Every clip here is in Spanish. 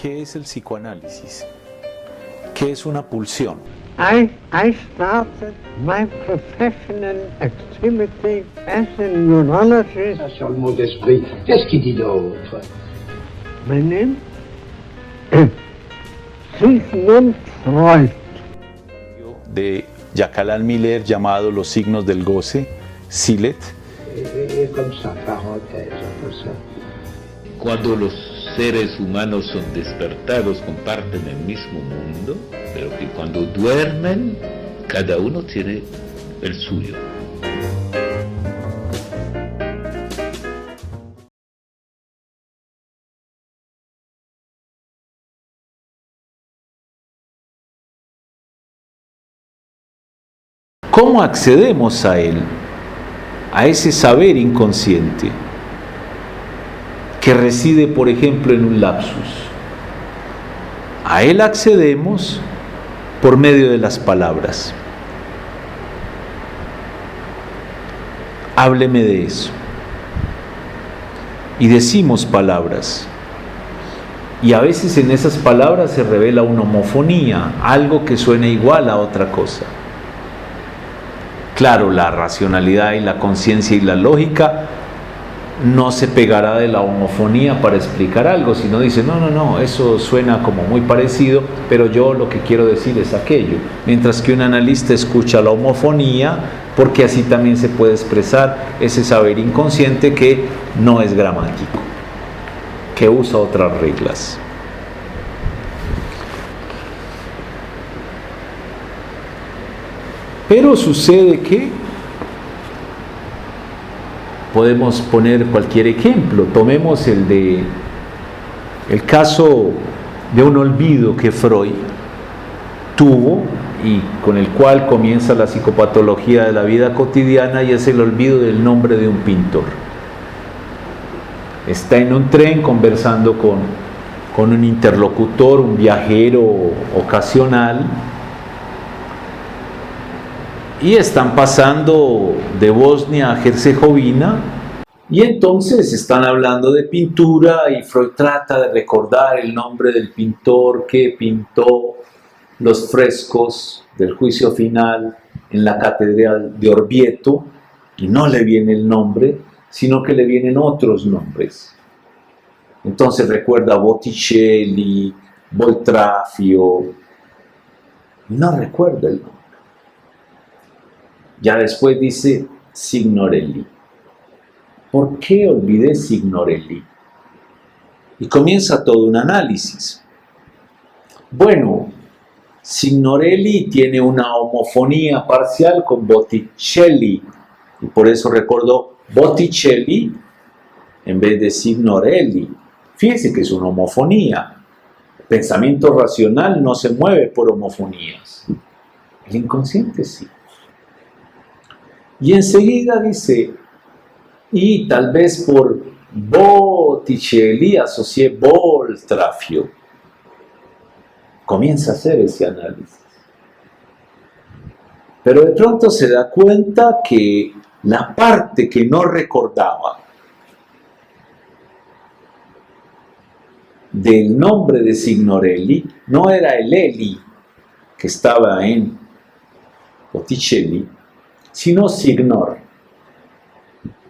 ¿Qué es el psicoanálisis? ¿Qué es una pulsión? I started my professional activity as a neurologist. Sur le mot d'esprit, qu'est-ce qu'il dit d'autre? My name is Sigmund Freud. De Jacques Alain Miller llamado Los signos del goce, Silet. Comme ça, parenthèse, comme ça. Cuando los seres humanos son despertados comparten el mismo mundo, pero que cuando duermen cada uno tiene el suyo. ¿Cómo accedemos a él? A ese saber inconsciente que reside, por ejemplo, en un lapsus. A él accedemos por medio de las palabras. Hábleme de eso. Y decimos palabras. Y a veces en esas palabras se revela una homofonía, algo que suena igual a otra cosa. Claro, la racionalidad y la conciencia y la lógica no se pegará de la homofonía para explicar algo, sino dice, no, eso suena como muy parecido, pero yo lo que quiero decir es aquello. Mientras que un analista escucha la homofonía, porque así también se puede expresar ese saber inconsciente que no es gramático, que usa otras reglas. Pero sucede que podemos poner cualquier ejemplo. Tomemos el caso de un olvido que Freud tuvo y con el cual comienza la psicopatología de la vida cotidiana, y es el olvido del nombre de un pintor. Está en un tren conversando con un interlocutor, un viajero ocasional, y están pasando de Bosnia a Herzegovina, y entonces están hablando de pintura y Freud trata de recordar el nombre del pintor que pintó los frescos del juicio final en la catedral de Orvieto, y no le viene el nombre, sino que le vienen otros nombres. Entonces recuerda Botticelli, Boltrafio, no recuerda el nombre. Ya después dice Signorelli. ¿Por qué olvidé Signorelli? Y comienza todo un análisis. Bueno, Signorelli tiene una homofonía parcial con Botticelli, y por eso recordó Botticelli en vez de Signorelli. Fíjese que es una homofonía. El pensamiento racional no se mueve por homofonías. El inconsciente sí. Y enseguida dice, y tal vez por Botticelli asocié Boltrafio. Comienza a hacer ese análisis. Pero de pronto se da cuenta que la parte que no recordaba del nombre de Signorelli no era el Eli que estaba en Botticelli, sino Signor.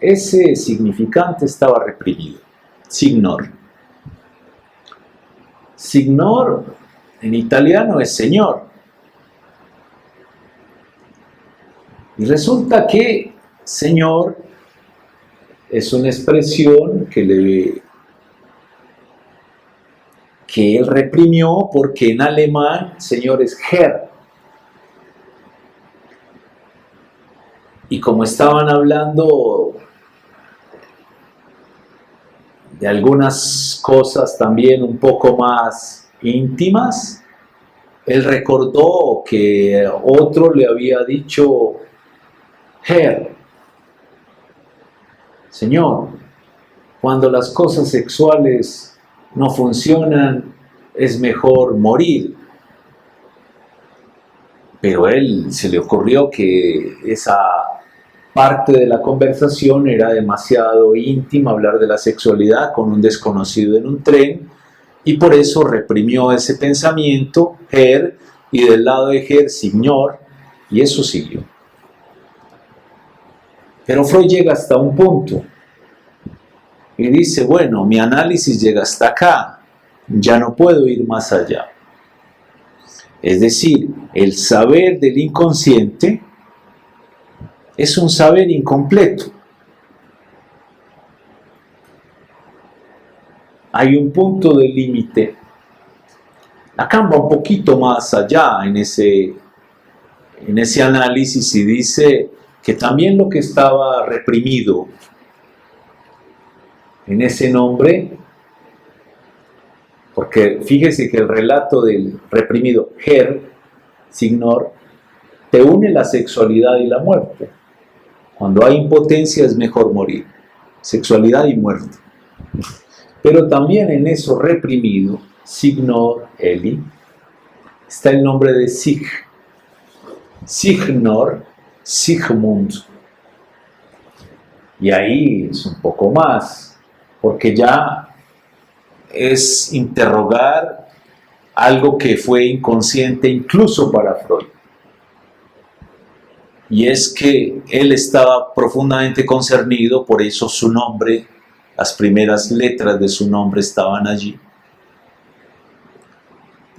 Ese significante estaba reprimido. Signor. Signor en italiano es señor. Y resulta que señor es una expresión que él reprimió porque en alemán señor es Herr. Y como estaban hablando de algunas cosas también un poco más íntimas, él recordó que otro le había dicho Herr, señor, cuando las cosas sexuales no funcionan es mejor morir. Pero a él se le ocurrió que esa parte de la conversación era demasiado íntima, hablar de la sexualidad con un desconocido en un tren, Y por eso reprimió ese pensamiento, Herr, y del lado de Herr, Signor, y eso siguió. Pero Freud llega hasta un punto y dice, bueno, mi análisis llega hasta acá, ya no puedo ir más allá. Es decir, el saber del inconsciente es un saber incompleto. Hay un punto de límite. Lacan va un poquito más allá en ese análisis y dice que también lo que estaba reprimido en ese nombre, porque fíjese que el relato del reprimido Herr, Signor, te une la sexualidad y la muerte. Cuando hay impotencia es mejor morir. Sexualidad y muerte. Pero también en eso reprimido, Signor Eli, está el nombre de Sig. Signor, Sigmund. Y ahí es un poco más, porque ya es interrogar algo que fue inconsciente incluso para Freud. Y es que él estaba profundamente concernido, por eso su nombre, las primeras letras de su nombre estaban allí.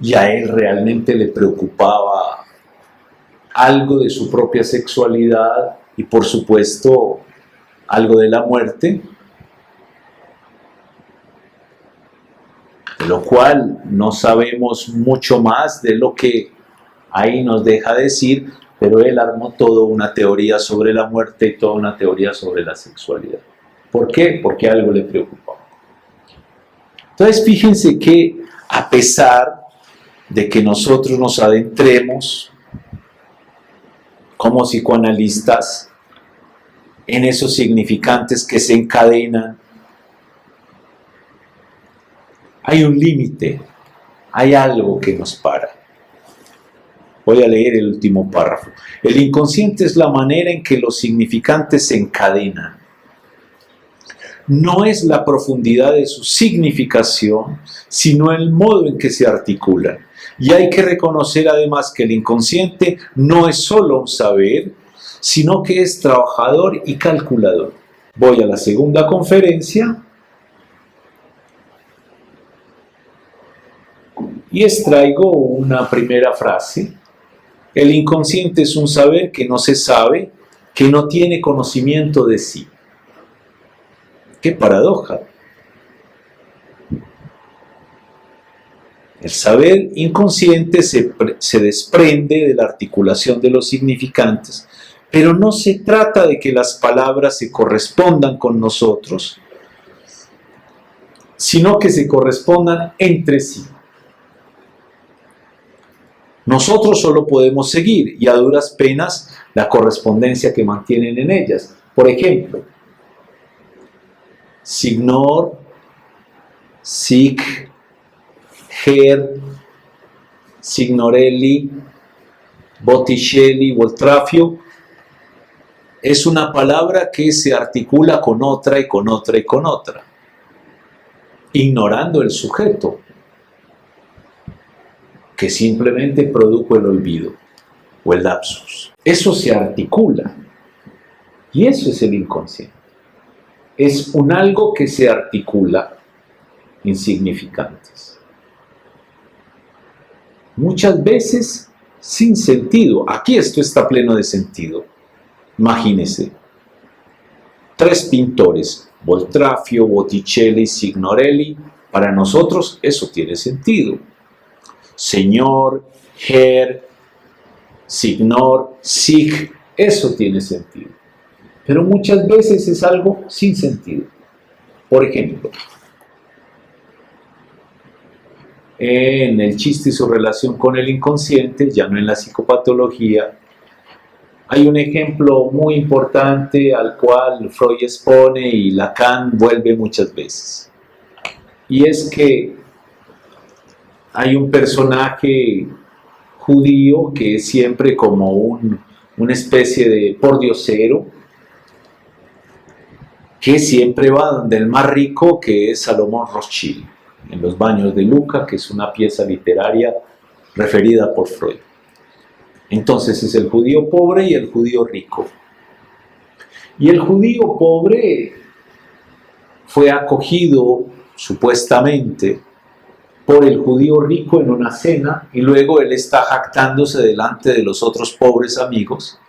Y a él realmente le preocupaba algo de su propia sexualidad y por supuesto algo de la muerte, de lo cual no sabemos mucho más de lo que ahí nos deja decir, pero él armó toda una teoría sobre la muerte y toda una teoría sobre la sexualidad. ¿Por qué? Porque algo le preocupaba. Entonces fíjense que a pesar de que nosotros nos adentremos como psicoanalistas en esos significantes que se encadenan, hay un límite, hay algo que nos para. Voy a leer el último párrafo. El inconsciente es la manera en que los significantes se encadenan. No es la profundidad de su significación, sino el modo en que se articulan. Y hay que reconocer además que el inconsciente no es solo un saber, sino que es trabajador y calculador. Voy a la segunda conferencia y extraigo una primera frase. El inconsciente es un saber que no se sabe, que no tiene conocimiento de sí. ¡Qué paradoja! El saber inconsciente se desprende de la articulación de los significantes, pero no se trata de que las palabras se correspondan con nosotros, sino que se correspondan entre sí. Nosotros solo podemos seguir, y a duras penas, la correspondencia que mantienen en ellas. Por ejemplo, Signor, Sig, Herr, Signorelli, Botticelli, Voltrafio, es una palabra que se articula con otra y con otra y con otra, ignorando el sujeto, que simplemente produjo el olvido o el lapsus. Eso se articula, y eso es el inconsciente. Es un algo que se articula en significantes. Muchas veces sin sentido. Aquí esto está pleno de sentido. Imagínense, 3 pintores, Voltrafio, Botticelli, Signorelli. Para nosotros eso tiene sentido. Señor, Herr, Signor, Sig, eso tiene sentido. Pero muchas veces es algo sin sentido. Por ejemplo, en el chiste y su relación con el inconsciente, ya no en la psicopatología, hay un ejemplo muy importante al cual Freud expone y Lacan vuelve muchas veces. Y es que hay un personaje judío que es siempre como una especie de pordiosero, que siempre va donde el más rico, que es Salomón Rothschild, en Los baños de Luca, que es una pieza literaria referida por Freud. Entonces es el judío pobre y el judío rico. Y el judío pobre fue acogido, supuestamente, por el judío rico en una cena, y luego él está jactándose delante de los otros pobres amigos.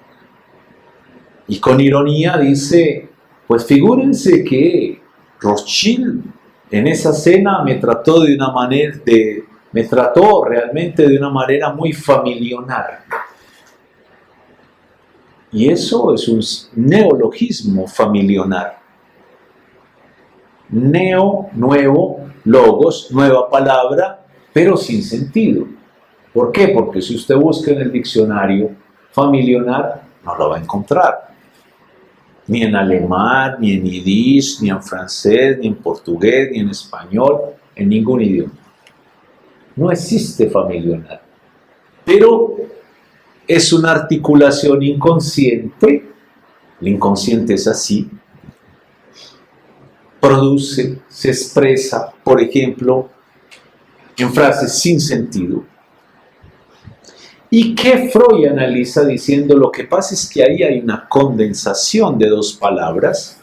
Y con ironía dice, pues figúrense que Rothschild en esa cena me trató realmente de una manera muy familiar. Y eso es un neologismo, familiar. Neo, nuevo, logos, nueva palabra, pero sin sentido. ¿Por qué? Porque si usted busca en el diccionario familiar, no lo va a encontrar. Ni en alemán, ni en yiddish, ni en francés, ni en portugués, ni en español, en ningún idioma. No existe familiar. Pero es una articulación inconsciente, el inconsciente es así, produce, se expresa, por ejemplo, en frases sin sentido. Y que Freud analiza diciendo, lo que pasa es que ahí hay una condensación de dos palabras,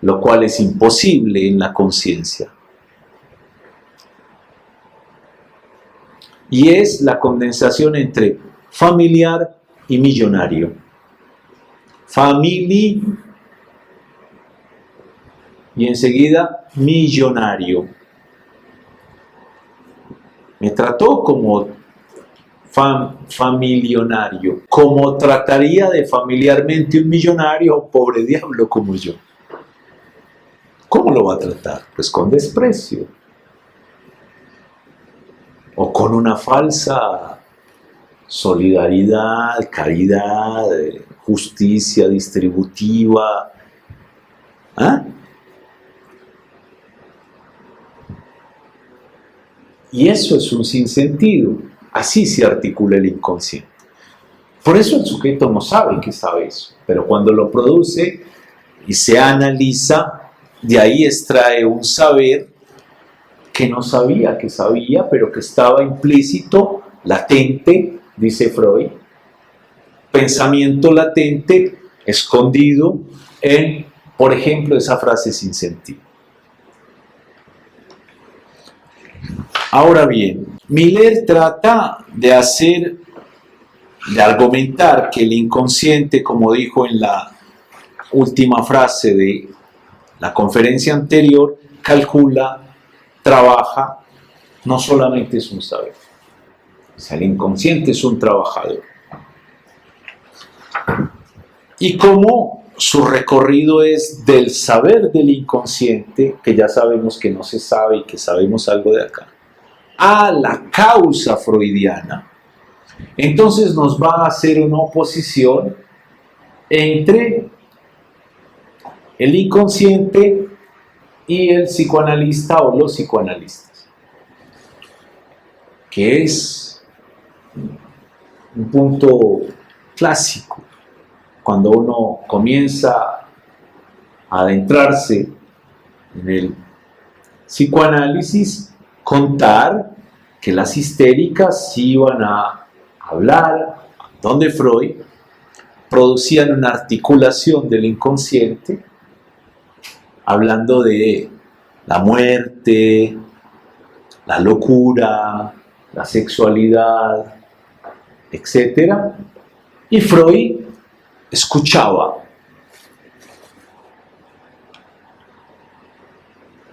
lo cual es imposible en la conciencia. Y es la condensación entre familiar y millonario. Famili y enseguida millonario. Me trató como familionario, como trataría de familiarmente un millonario o pobre diablo como yo. ¿Cómo lo va a tratar? Pues con desprecio. O con una falsa solidaridad, caridad, justicia distributiva. ¿Ah? Y eso es un sinsentido. Así se articula el inconsciente. Por eso el sujeto no sabe que sabe eso, pero cuando lo produce y se analiza, de ahí extrae un saber que no sabía que sabía, pero que estaba implícito, latente, dice Freud, pensamiento latente, escondido en, por ejemplo, esa frase sin sentido. Ahora bien, Miller trata de argumentar que el inconsciente, como dijo en la última frase de la conferencia anterior, calcula, trabaja, no solamente es un saber. O sea, el inconsciente es un trabajador. Y como su recorrido es del saber del inconsciente, que ya sabemos que no se sabe y que sabemos algo de acá, a la causa freudiana, entonces nos va a hacer una oposición entre el inconsciente y el psicoanalista o los psicoanalistas, que es un punto clásico cuando uno comienza a adentrarse en el psicoanálisis, contar que las histéricas iban a hablar, donde Freud, producían una articulación del inconsciente, hablando de la muerte, la locura, la sexualidad, etc. Y Freud escuchaba.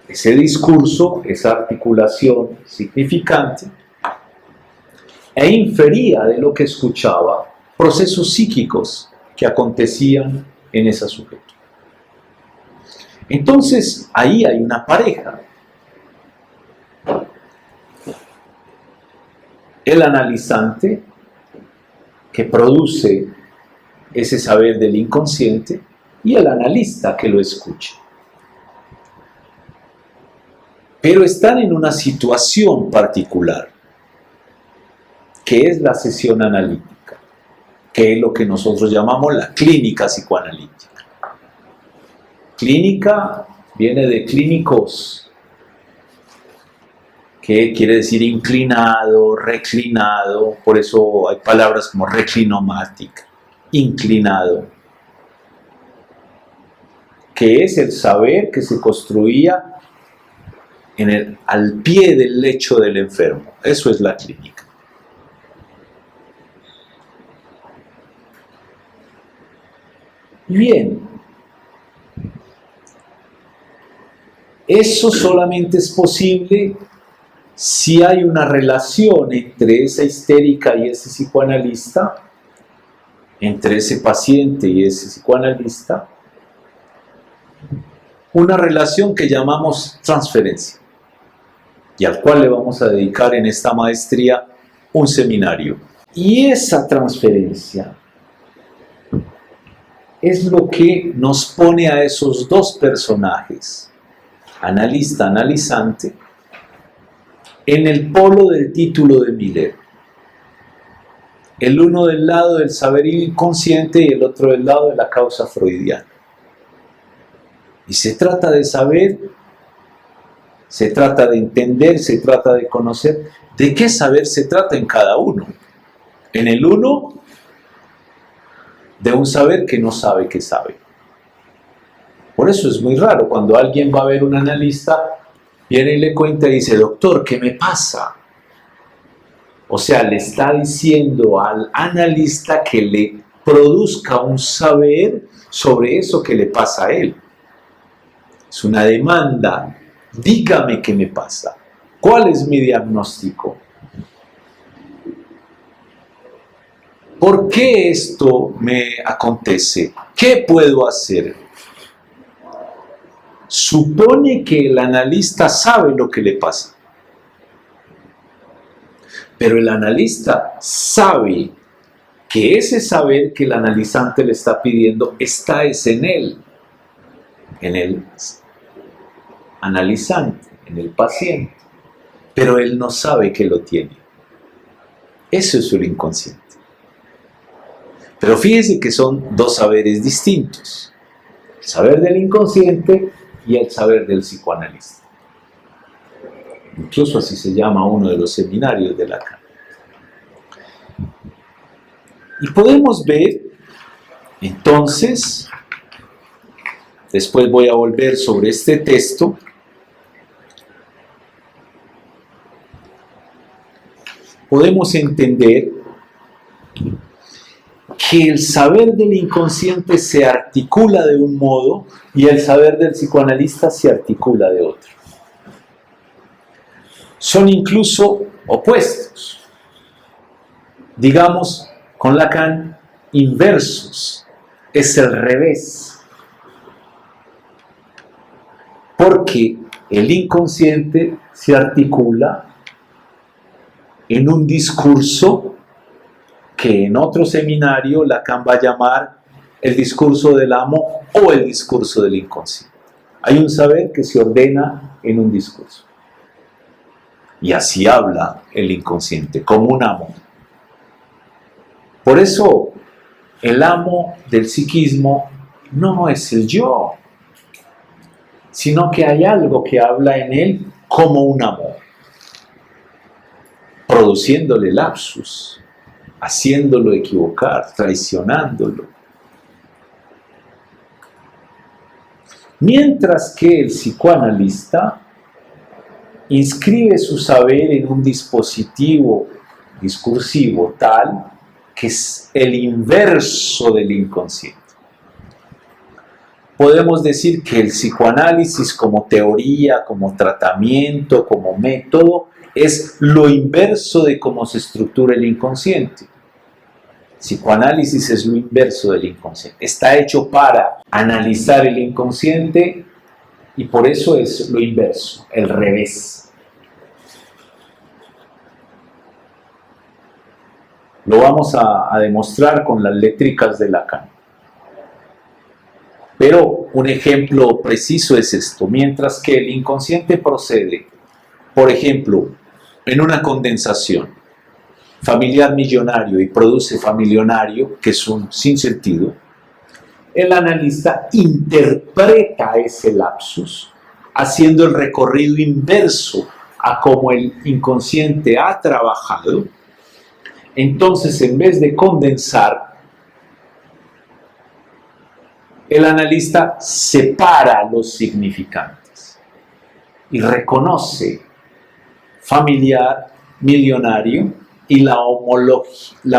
Ese discurso, esa articulación significante, e infería de lo que escuchaba procesos psíquicos que acontecían en ese sujeto. Entonces, ahí hay una pareja. El analizante, que produce ese saber del inconsciente, y el analista que lo escucha. Pero están en una situación particular, que es la sesión analítica, que es lo que nosotros llamamos la clínica psicoanalítica. Clínica viene de clínicos, que quiere decir inclinado, reclinado, por eso hay palabras como reclinomática, inclinado, que es el saber que se construía al pie del lecho del enfermo. Eso es la clínica. Bien, eso solamente es posible si hay una relación entre esa histérica y ese psicoanalista, entre ese paciente y ese psicoanalista, una relación que llamamos transferencia, y al cual le vamos a dedicar en esta maestría un seminario. Y esa transferencia es lo que nos pone a esos dos personajes, analista, analizante, en el polo del título de Miller. El uno del lado del saber inconsciente y el otro del lado de la causa freudiana. Y se trata de saber, se trata de entender, se trata de conocer. ¿De qué saber se trata en cada uno? En el uno, de un saber que no sabe que sabe. Por eso es muy raro cuando alguien va a ver un analista, viene y le cuenta y dice: doctor, ¿qué me pasa? O sea, le está diciendo al analista que le produzca un saber sobre eso que le pasa a él. Es una demanda. Dígame qué me pasa. ¿Cuál es mi diagnóstico? ¿Por qué esto me acontece? ¿Qué puedo hacer? Supone que el analista sabe lo que le pasa. Pero el analista sabe que ese saber que el analizante le está pidiendo está en él, en el analizante, en el paciente. Pero él no sabe que lo tiene. Eso es el inconsciente. Pero fíjese que son dos saberes distintos. El saber del inconsciente y el saber del psicoanalista. Incluso así se llama uno de los seminarios de Lacan. Y podemos ver, entonces, después voy a volver sobre este texto, podemos entender que el saber del inconsciente se articula de un modo y el saber del psicoanalista se articula de otro. Son incluso opuestos. Digamos, con Lacan, inversos. Es el revés. Porque el inconsciente se articula en un discurso que en otro seminario Lacan va a llamar el discurso del amo o el discurso del inconsciente. Hay un saber que se ordena en un discurso. Y así habla el inconsciente, como un amo. Por eso, el amo del psiquismo no es el yo, sino que hay algo que habla en él como un amo, produciéndole lapsus, haciéndolo equivocar, traicionándolo. Mientras que el psicoanalista inscribe su saber en un dispositivo discursivo tal que es el inverso del inconsciente. Podemos decir que el psicoanálisis como teoría, como tratamiento, como método, es lo inverso de cómo se estructura el inconsciente. Psicoanálisis es lo inverso del inconsciente. Está hecho para analizar el inconsciente y por eso es lo inverso, el revés. Lo vamos a demostrar con las létricas de Lacan. Pero un ejemplo preciso es esto. Mientras que el inconsciente procede, por ejemplo, en una condensación familiar millonario y produce familionario, que es un sinsentido, el analista interpreta ese lapsus haciendo el recorrido inverso a cómo el inconsciente ha trabajado, entonces en vez de condensar, el analista separa los significantes y reconoce familiar, millonario y la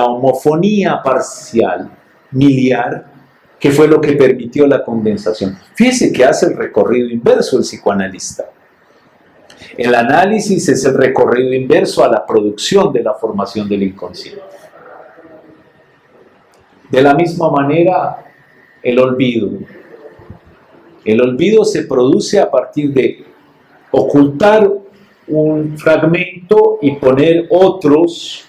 homofonía parcial, miliar, que fue lo que permitió la condensación. Fíjese que hace el recorrido inverso el psicoanalista. El análisis es el recorrido inverso a la producción de la formación del inconsciente. De la misma manera, el olvido. El olvido se produce a partir de ocultar un fragmento y poner otros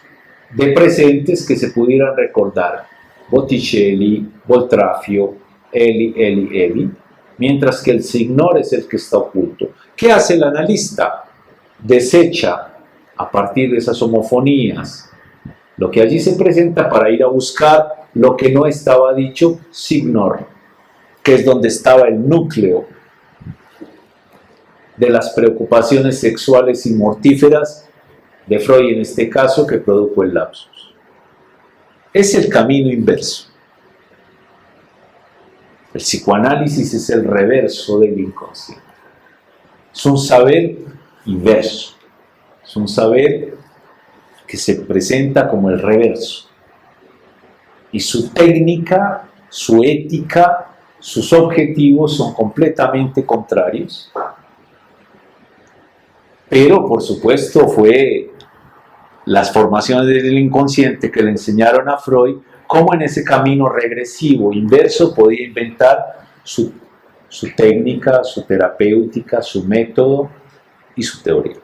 de presentes que se pudieran recordar. Botticelli, Boltraffio, Eli, mientras que el signor es el que está oculto. ¿Qué hace el analista? Desecha a partir de esas homofonías lo que allí se presenta para ir a buscar lo que no estaba dicho, signor, que es donde estaba el núcleo de las preocupaciones sexuales y mortíferas de Freud en este caso, que produjo el lapsus. Es el camino inverso. El psicoanálisis es el reverso del inconsciente. Es un saber inverso. Es un saber que se presenta como el reverso. Y su técnica, su ética, sus objetivos son completamente contrarios. Pero, por supuesto, fue las formaciones del inconsciente que le enseñaron a Freud cómo en ese camino regresivo, inverso, podía inventar su técnica, su terapéutica, su método y su teoría.